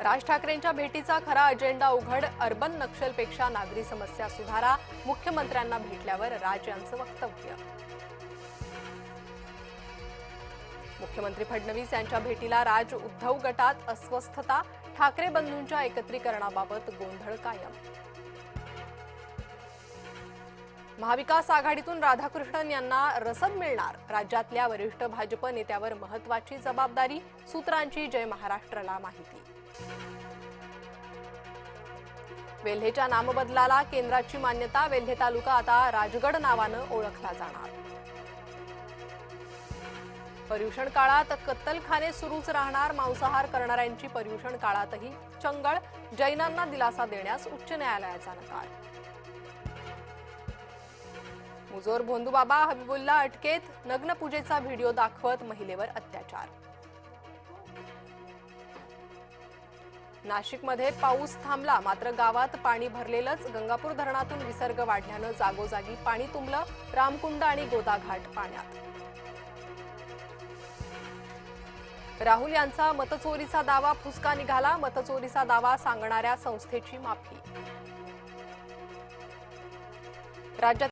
राज ठाकरेंच्या भेटीचा खरा अजेंडा उघड, अर्बन नक्षलपेक्षा नागरी समस्या सुधारा, मुख्यमंत्र्यांना भेटल्यावर राज यांचं वक्तव्य. मुख्यमंत्री फडणवीस यांच्या भेटीला राज, उद्धव गटात अस्वस्थता, ठाकरे बंधूंच्या एकत्रीकरणाबाबत गोंधळ कायम. महाविकास आघाडीतून राधाकृष्णन यांना रसद मिळणार, राज्यातल्या वरिष्ठ भाजप नेत्यावर महत्त्वाची जबाबदारी, सूत्रांची जय महाराष्ट्रला माहिती. वेल्हेच्या नामबदलाला केंद्राची मान्यता, वेल्हे तालुका आता राजगड नावानं ओळखला जाणार. पर्युषण काळात कत्तलखाने सुरूच राहणार, मांसाहार करणाऱ्यांची पर्युषण काळातही चंगळ, जैनांना दिलासा देण्यास उच्च न्यायालयाचा नकार. मुजोर भोंदूबाबा हबीबुल्ला अटकेत, नग्नपूजेचा व्हिडिओ दाखवत महिलेवर अत्याचार. नाशिकमध्ये पाऊस थांबला, मात्र गावात पाणी भरलेलंच, गंगापूर धरणातून विसर्ग वाढल्यानं जागोजागी पाणी तुंबलं, रामकुंड आणि गोदाघाट पाण्यात. राहुल यांचा मतचोरीचा दावा फुसका निघाला, मतचोरीचा दावा सांगणाऱ्या संस्थेची माफी. राज्यात